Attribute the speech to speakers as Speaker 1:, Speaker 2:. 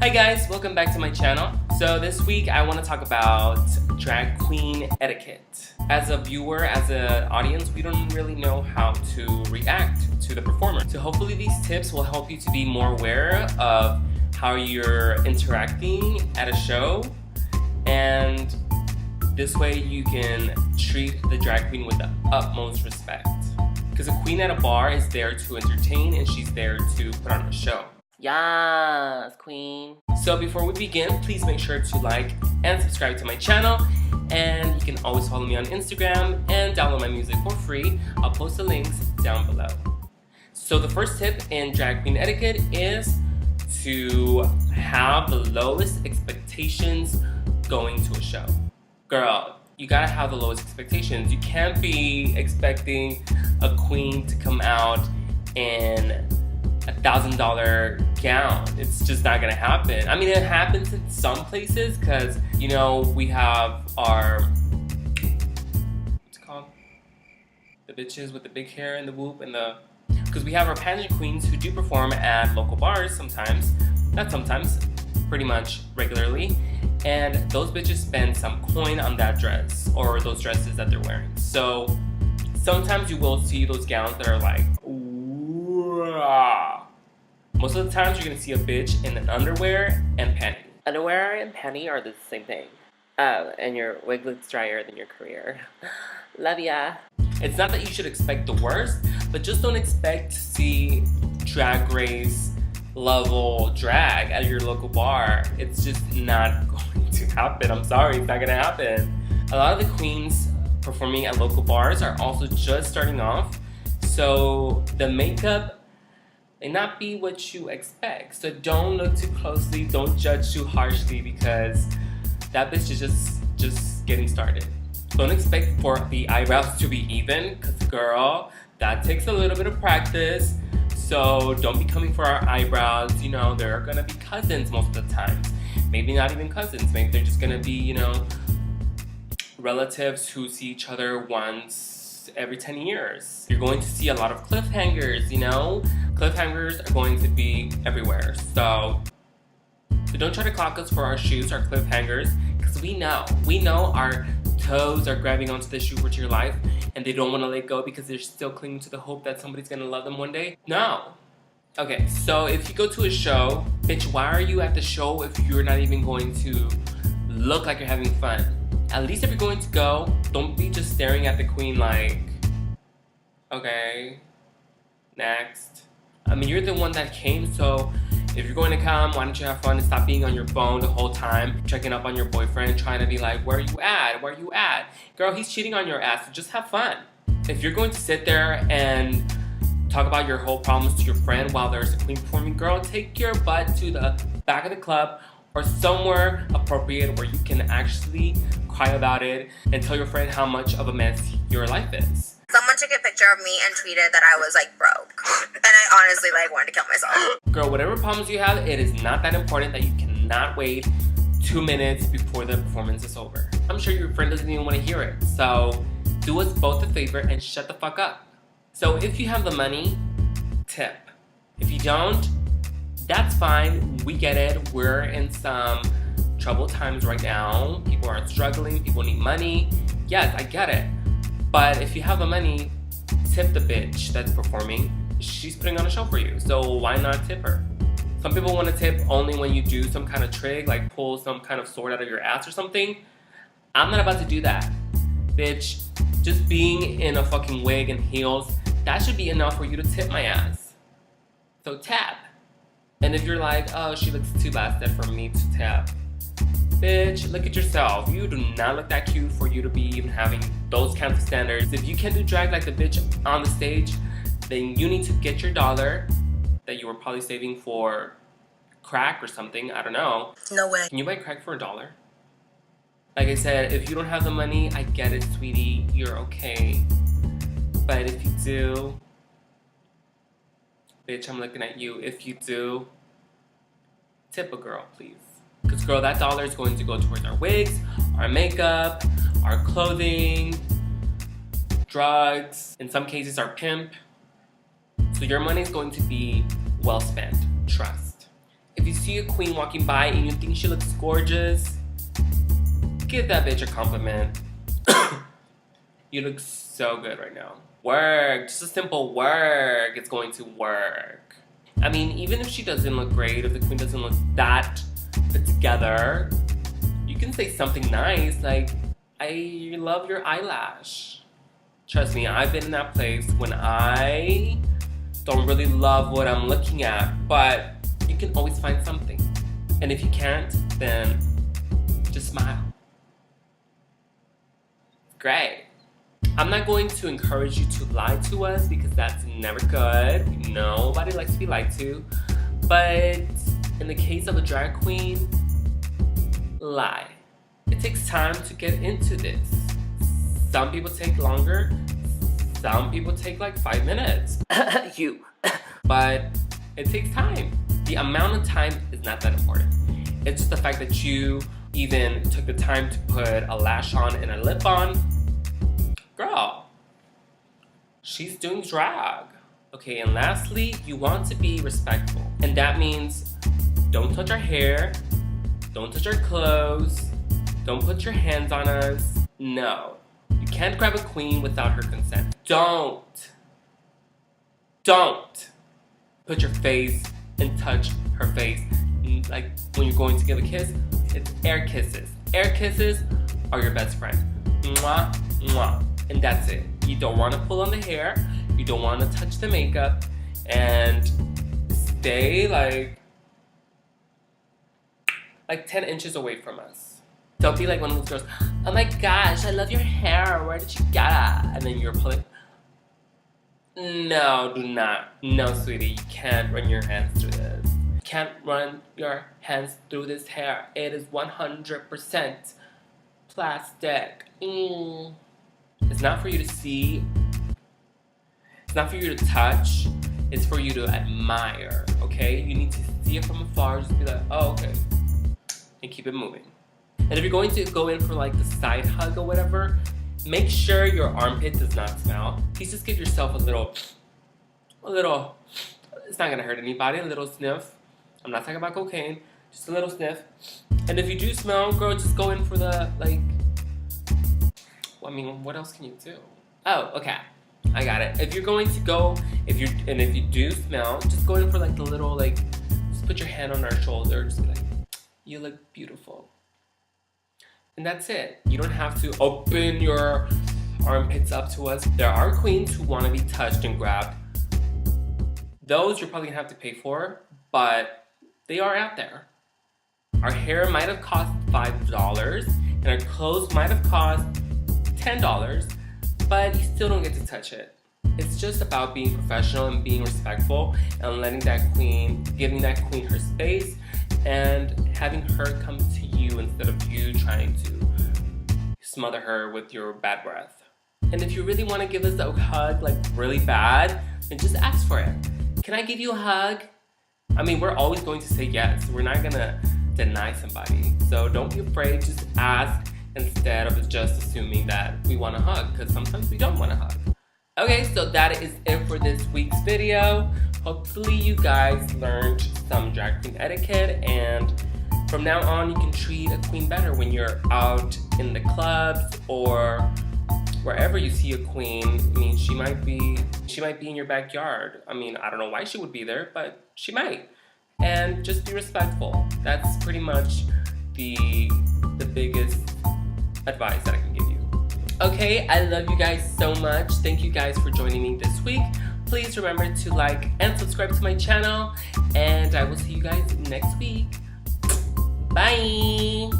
Speaker 1: Hi guys, welcome back to my channel. So this week I want to talk about drag queen etiquette. As a viewer, as an audience, we don't really know how to react to the performer. So hopefully these tips will help you to be more aware of how you're interacting at a show, and this way you can treat the drag queen with the utmost respect. Because a queen at a bar is there to entertain and she's there to put on a show. Yes, queen. So before we begin, please make sure to like and subscribe to my channel. And you can always follow me on Instagram and download my music for free. I'll post the links down below. So the first tip in drag queen etiquette is to have the lowest expectations going to a show. Girl, you gotta have the lowest expectations. You can't be expecting a queen to come out in $1,000 gown. It's just not gonna happen. I mean, it happens in some places because, you know, we have our, what's it called? The bitches with the big hair and the whoop and the, because we have our pageant queens who do perform at local bars sometimes, not sometimes, pretty much regularly, and those bitches spend some coin on that dress or those dresses that they're wearing. So sometimes you will see those gowns that are like, ooh-ah. Most of the times you're gonna see a bitch in an underwear and panty. Underwear and panty are the same thing. Oh, and your wig looks drier than your career. Love ya. It's not that you should expect the worst, but just don't expect to see Drag Race level drag at your local bar. It's just not going to happen. I'm sorry, it's not gonna happen. A lot of the queens performing at local bars are also just starting off, so the makeup may not be what you expect. So don't look too closely, don't judge too harshly, because that bitch is just getting started. Don't expect for the eyebrows to be even, because girl, that takes a little bit of practice. So don't be coming for our eyebrows. You know, they're gonna be cousins most of the time. Maybe not even cousins, maybe they're just gonna be, you know, relatives who see each other once every 10 years. You're going to see a lot of cliffhangers, you know? Cliffhangers are going to be everywhere. So don't try to clock us for our shoes, our cliffhangers, because we know our toes are grabbing onto the shoe for dear life and they don't want to let go because they're still clinging to the hope that somebody's gonna love them one day. No. Okay, so if you go to a show, bitch, why are you at the show if you're not even going to look like you're having fun? At least if you're going to go, don't be just staring at the queen like, okay, next. I mean, you're the one that came, so if you're going to come, why don't you have fun and stop being on your phone the whole time, checking up on your boyfriend, trying to be like, where are you at? Where are you at? Girl, he's cheating on your ass, so just have fun. If you're going to sit there and talk about your whole problems to your friend while there's a queen performing, girl, take your butt to the back of the club or somewhere appropriate where you can actually cry about it and tell your friend how much of a mess your life is.
Speaker 2: Someone took a picture of me and tweeted that I was like broke. And I honestly like wanted to kill myself.
Speaker 1: Girl, whatever problems you have, it is not that important that you cannot wait 2 minutes before the performance is over. I'm sure your friend doesn't even want to hear it. So do us both a favor and shut the fuck up. So if you have the money, tip. If you don't, that's fine. We get it. We're in some troubled times right now. People are struggling. People need money. Yes, I get it. But if you have the money, tip the bitch that's performing. She's putting on a show for you, so why not tip her? Some people want to tip only when you do some kind of trick, like pull some kind of sword out of your ass or something. I'm not about to do that. Bitch, just being in a fucking wig and heels, that should be enough for you to tip my ass. So tap. And if you're like, oh, she looks too bastard for me to tap. Bitch, look at yourself. You do not look that cute for you to be even having those kinds of standards. If you can't do drag like the bitch on the stage, then you need to get your dollar that you were probably saving for crack or something. I don't know.
Speaker 2: No way.
Speaker 1: Can you buy crack for $1? Like I said, if you don't have the money, I get it, sweetie. You're okay. But if you do, bitch, I'm looking at you. If you do, tip a girl, please. Because, girl, that dollar is going to go towards our wigs, our makeup, our clothing, drugs, in some cases, our pimp. So your money is going to be well spent. Trust. you see a queen walking by and you think she looks gorgeous, give that bitch a compliment. You look so good right now. Work, just a simple work. It's going to work. I mean, even if she doesn't look great, if the queen doesn't look that put together, you can say something nice like, I love your eyelash. Trust me, I've been in that place when I don't really love what I'm looking at, but you can always find something. And if you can't, then just smile. Great. I'm not going to encourage you to lie to us because that's never good. Nobody likes to be lied to. But in the case of a drag queen, lie. It takes time to get into this. Some people take longer. Some people take like 5 minutes. You. But it takes time. The amount of time is not that important. It's just the fact that you even took the time to put a lash on and a lip on. Girl, she's doing drag. Okay, and lastly, you want to be respectful. And that means don't touch our hair, don't touch our clothes, don't put your hands on us. No, you can't grab a queen without her consent. Don't put your face and touch her face. Like when you're going to give a kiss, it's air kisses. Air kisses are your best friend. Mwah, mwah. And that's it. You don't want to pull on the hair. You don't want to touch the makeup. And stay like 10 inches away from us. Don't be like one of those girls, oh my gosh, I love your hair. Where did you get it? And then you're pulling. No, do not. No, sweetie, you can't run your hands through this. You can't run your hands through this hair. It is 100% plastic. It's not for you to see. It's not for you to touch. It's for you to admire, okay? You need to see it from afar. Just be like, oh, okay. And keep it moving. And if you're going to go in for like the side hug or whatever, make sure your armpit does not smell. Please just give yourself a little, it's not gonna hurt anybody, a little sniff. I'm not talking about cocaine, just a little sniff. And if you do smell, girl, just go in for the, like, I mean, what else can you do? Oh, okay. I got it. If you're going to go, if you do smell, just go in for like the little, like, just put your hand on our shoulder, just be like, you look beautiful. And that's it. You don't have to open your armpits up to us. There are queens who want to be touched and grabbed. Those you're probably gonna have to pay for, but they are out there. Our hair might have cost $5, and our clothes might have cost $10, but you still don't get to touch it. It's just about being professional and being respectful and letting that queen, giving that queen her space and having her come to you instead of you trying to smother her with your bad breath. And if you really want to give us a hug, like really bad, then just ask for it. Can I give you a hug? I mean, we're always going to say yes. We're not gonna deny somebody. So don't be afraid, just ask instead of just assuming that we want a hug, because sometimes we don't want a hug. Okay, so that is it for this week's video. Hopefully you guys learned some drag queen etiquette, and from now on you can treat a queen better when you're out in the clubs or wherever you see a queen. I mean, she might be in your backyard. I mean, I don't know why she would be there, but she might. And just be respectful. That's pretty much the biggest advice that I can give you. Okay, I love you guys so much. Thank you guys for joining me this week. Please remember to like and subscribe to my channel, and I will see you guys next week. Bye!